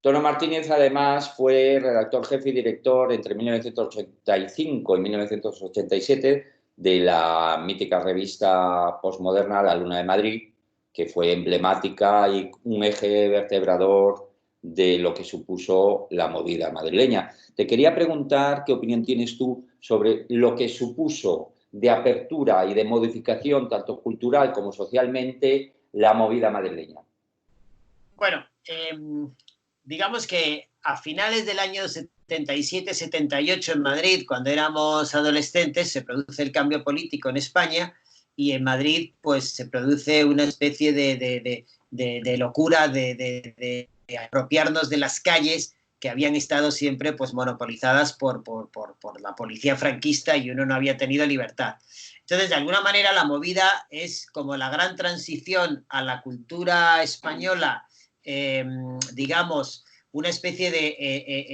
Tono Martínez, además, fue redactor jefe y director entre 1985 y 1987 de la mítica revista postmoderna La Luna de Madrid, que fue emblemática y un eje vertebrador de lo que supuso la movida madrileña. Te quería preguntar qué opinión tienes tú sobre lo que supuso de apertura y de modificación, tanto cultural como socialmente, la movida madrileña. Bueno, digamos que a finales del año 77-78 en Madrid, cuando éramos adolescentes, se produce el cambio político en España y en Madrid pues se produce una especie de locura de apropiarnos de las calles que habían estado siempre pues monopolizadas por la policía franquista y uno no había tenido libertad. Entonces, de alguna manera, la movida es como la gran transición a la cultura española, digamos, una especie de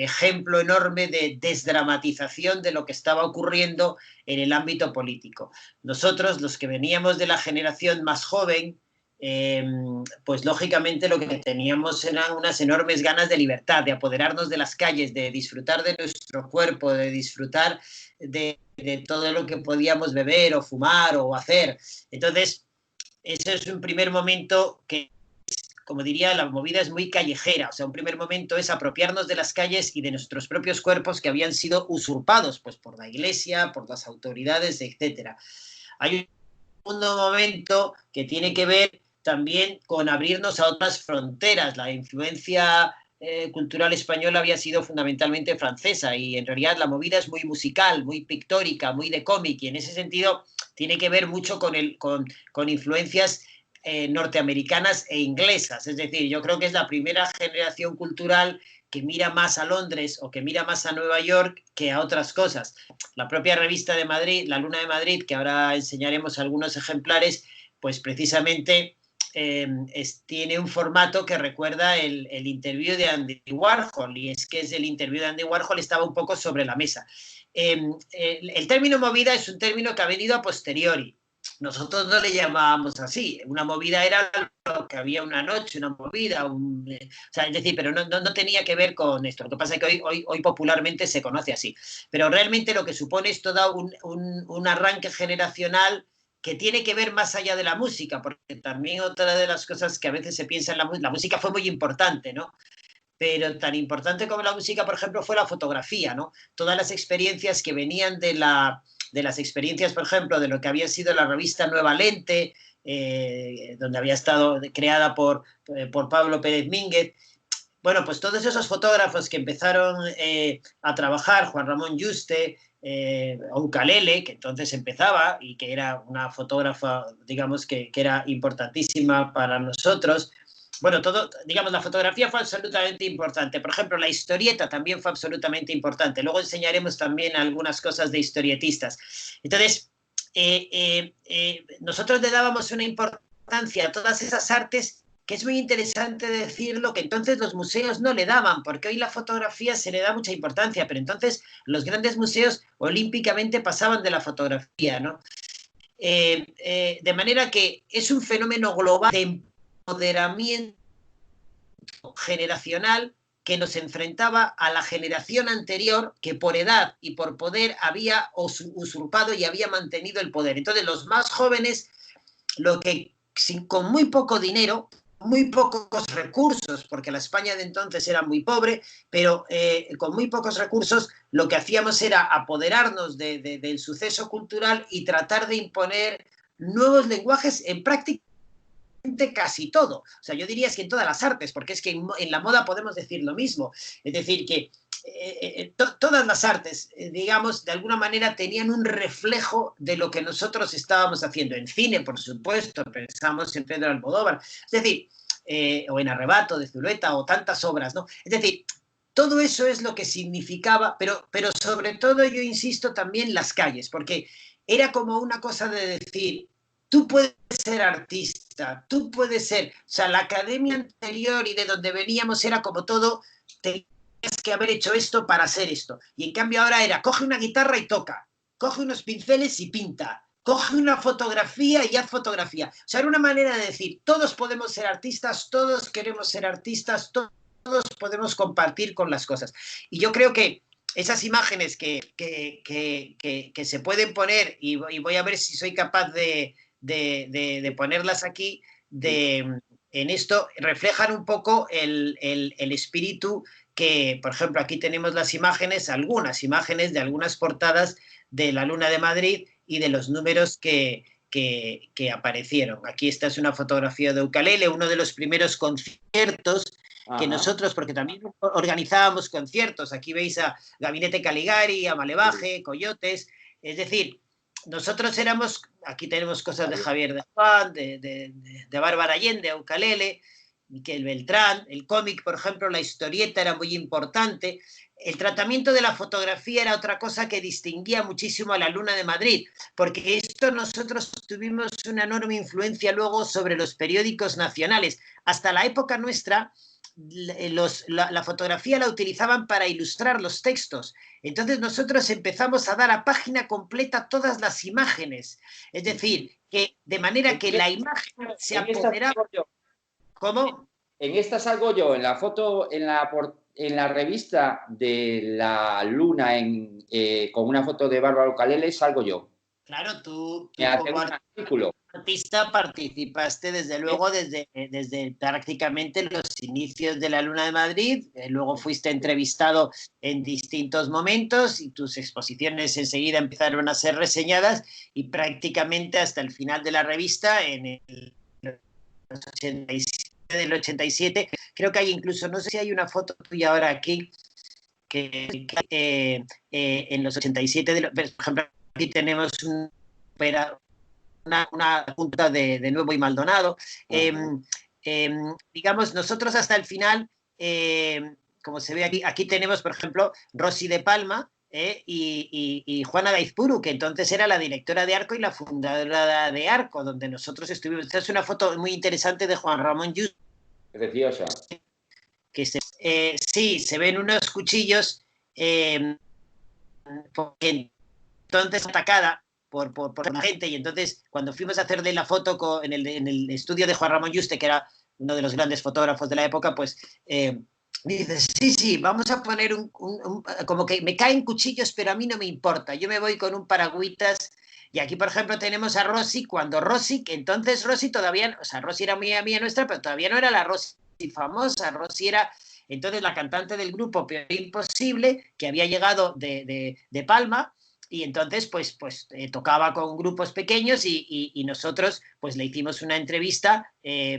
ejemplo enorme de desdramatización de lo que estaba ocurriendo en el ámbito político. Nosotros, los que veníamos de la generación más joven, pues lógicamente lo que teníamos eran unas enormes ganas de libertad, de apoderarnos de las calles, de disfrutar de nuestro cuerpo, de disfrutar de todo lo que podíamos beber o fumar o hacer. Entonces, ese es un primer momento que, como diría, la movida es muy callejera. O sea, un primer momento es apropiarnos de las calles y de nuestros propios cuerpos que habían sido usurpados pues, por la iglesia, por las autoridades, etc. Hay un segundo momento que tiene que ver también con abrirnos a otras fronteras. La influencia cultural española había sido fundamentalmente francesa y en realidad la movida es muy musical, muy pictórica, muy de cómic y en ese sentido tiene que ver mucho con influencias norteamericanas e inglesas. Es decir, yo creo que es la primera generación cultural que mira más a Londres o que mira más a Nueva York que a otras cosas. La propia revista de Madrid, La Luna de Madrid, que ahora enseñaremos algunos ejemplares, pues precisamente tiene un formato que recuerda el interview de Andy Warhol, y es que el interview de Andy Warhol estaba un poco sobre la mesa. El término movida es un término que ha venido a posteriori. Nosotros no le llamábamos así. Una movida era lo que había una noche, una movida, o sea, es decir, pero no tenía que ver con esto. Lo que pasa es que hoy popularmente se conoce así. Pero realmente lo que supone es todo un arranque generacional que tiene que ver más allá de la música, porque también otra de las cosas que a veces se piensa en la música fue muy importante, ¿no? Pero tan importante como la música, por ejemplo, fue la fotografía, ¿no? Todas las experiencias que venían de las experiencias, por ejemplo, de lo que había sido la revista Nueva Lente, donde había estado creada por Pablo Pérez Mínguez. Bueno, pues todos esos fotógrafos que empezaron a trabajar, Juan Ramón Yuste, Ucalele, que entonces empezaba y que era una fotógrafa, digamos, que era importantísima para nosotros. Bueno, todo, digamos, la fotografía fue absolutamente importante. Por ejemplo, la historieta también fue absolutamente importante. Luego enseñaremos también algunas cosas de historietistas. Entonces, nosotros le dábamos una importancia a todas esas artes que es muy interesante decirlo, que entonces los museos no le daban, porque hoy la fotografía se le da mucha importancia, pero entonces los grandes museos olímpicamente pasaban de la fotografía, ¿no? De manera que es un fenómeno global de empoderamiento generacional que nos enfrentaba a la generación anterior que por edad y por poder había usurpado y había mantenido el poder. Entonces los más jóvenes, lo que con muy poco dinero, muy pocos recursos, porque la España de entonces era muy pobre, pero con muy pocos recursos lo que hacíamos era apoderarnos del suceso cultural y tratar de imponer nuevos lenguajes en práctica casi todo. O sea, yo diría es que en todas las artes, porque es que en la moda podemos decir lo mismo. Es decir, que todas las artes, digamos, de alguna manera tenían un reflejo de lo que nosotros estábamos haciendo. En cine, por supuesto, pensamos en Pedro Almodóvar. Es decir, o en Arrebato de Zulueta, o tantas obras, ¿no? Es decir, todo eso es lo que significaba, pero sobre todo yo insisto también las calles, porque era como una cosa de decir, tú puedes ser artista, tú puedes ser, o sea, la academia anterior y de donde veníamos era como todo, tenías que haber hecho esto para hacer esto, y en cambio ahora era, coge una guitarra y toca, coge unos pinceles y pinta, coge una fotografía y haz fotografía. O sea, era una manera de decir, todos podemos ser artistas, todos queremos ser artistas, todos podemos compartir con las cosas. Y yo creo que esas imágenes que se pueden poner, y voy a ver si soy capaz de ponerlas aquí, en esto, reflejan un poco el espíritu que, por ejemplo, aquí tenemos las imágenes, algunas imágenes de algunas portadas de la Luna de Madrid y de los números que aparecieron. Aquí esta es una fotografía de Ukelele, uno de los primeros conciertos que nosotros, porque también organizábamos conciertos, aquí veis a Gabinete Caligari, a Malevaje, Coyotes, es decir, nosotros éramos, aquí tenemos cosas de Javier de Juan, de Bárbara Allende, a Ukelele, Miquel Beltrán, el cómic, por ejemplo, la historieta era muy importante. El tratamiento de la fotografía era otra cosa que distinguía muchísimo a la Luna de Madrid, porque esto nosotros tuvimos una enorme influencia luego sobre los periódicos nacionales. Hasta la época nuestra, la fotografía la utilizaban para ilustrar los textos. Entonces nosotros empezamos a dar a página completa todas las imágenes. Es decir, que de manera que la imagen se apoderaba... ¿Cómo? En esta salgo yo, en la foto, en la revista de la Luna, con una foto de Bárbara Ukelele, salgo yo. Claro, tú como artista participaste desde luego desde prácticamente los inicios de la Luna de Madrid, luego fuiste entrevistado en distintos momentos y tus exposiciones enseguida empezaron a ser reseñadas y prácticamente hasta el final de la revista, en el 87, creo que hay incluso, no sé si hay una foto tuya ahora aquí, que en los 87, por ejemplo, aquí tenemos una junta de Nuevo y Maldonado. Digamos, nosotros hasta el final, como se ve aquí tenemos, por ejemplo, Rosy de Palma y Juana Daizpuru, que entonces era la directora de Arco y la fundadora de Arco, donde nosotros estuvimos. Esta es una foto muy interesante de Juan Ramón Yuste. Preciosa. Que sí, se ven unos cuchillos, porque entonces atacada por la gente, y entonces cuando fuimos a hacerle la foto en el estudio de Juan Ramón Yuste, que era uno de los grandes fotógrafos de la época, pues dices, sí, vamos a poner como que me caen cuchillos, pero a mí no me importa, yo me voy con un paragüitas. Y aquí, por ejemplo, tenemos a Rosy, cuando Rosy, que entonces Rosy todavía, o sea, Rosy era muy amiga nuestra, pero todavía no era la Rosy famosa. Rosy era entonces la cantante del grupo Peor Imposible, que había llegado de Palma, y entonces pues tocaba con grupos pequeños y nosotros pues le hicimos una entrevista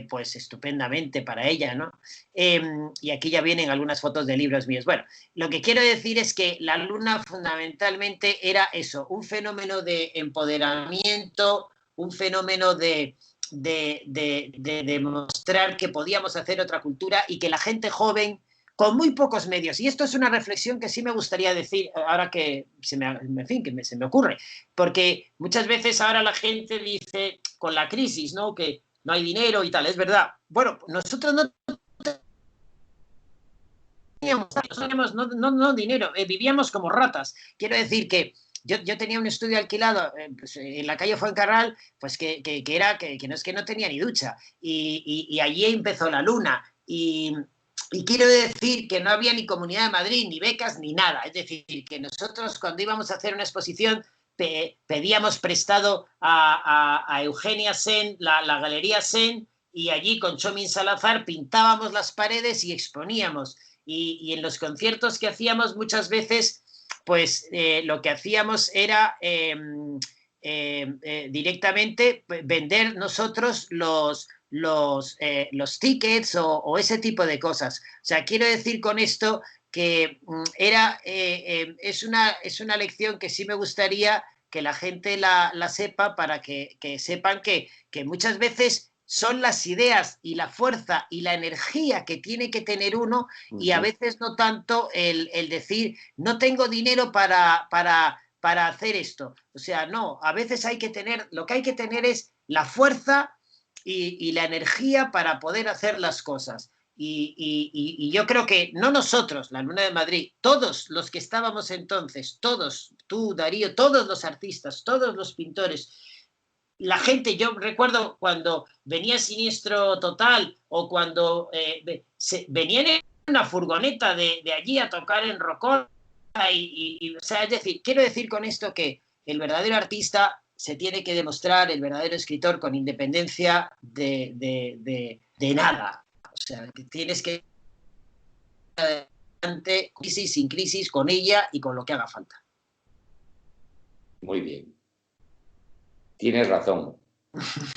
pues estupendamente para ella, ¿no? Y aquí ya vienen algunas fotos de libros míos. Bueno, lo que quiero decir es que la Luna fundamentalmente era eso, un fenómeno de empoderamiento, un fenómeno de demostrar que podíamos hacer otra cultura y que la gente joven, con muy pocos medios, y esto es una reflexión que sí me gustaría decir ahora que se me ocurre, porque muchas veces ahora la gente dice, con la crisis, ¿no?, que no hay dinero y tal, es verdad. Bueno, nosotros no teníamos no dinero, vivíamos como ratas. Quiero decir que yo tenía un estudio alquilado pues, en la calle Fuencarral, pues que no es que no tenía ni ducha, y allí empezó la Luna, y quiero decir que no había ni Comunidad de Madrid, ni becas, ni nada. Es decir, que nosotros cuando íbamos a hacer una exposición pedíamos prestado a Eugenia Sen, la Galería Sen, y allí con Chomin Salazar pintábamos las paredes y exponíamos. Y en los conciertos que hacíamos muchas veces, pues lo que hacíamos era directamente vender nosotros los tickets o ese tipo de cosas. O sea, quiero decir con esto que es una lección que sí me gustaría que la gente la sepa, para que sepan que muchas veces son las ideas y la fuerza y la energía que tiene que tener uno, y a veces no tanto el decir, no tengo dinero para hacer esto. O sea, no, a veces lo que hay que tener es la fuerza y la energía para poder hacer las cosas. Y yo creo que no nosotros, la Luna de Madrid, todos los que estábamos entonces, todos, tú, Darío, todos los artistas, todos los pintores, la gente, yo recuerdo cuando venía Siniestro Total o cuando venían una furgoneta de allí a tocar en Rocola o sea, es decir, quiero decir con esto que el verdadero artista se tiene que demostrar, el verdadero escritor, con independencia de nada. O sea, que tienes que ir adelante, crisis, sin crisis, con ella y con lo que haga falta. Muy bien. Tienes razón.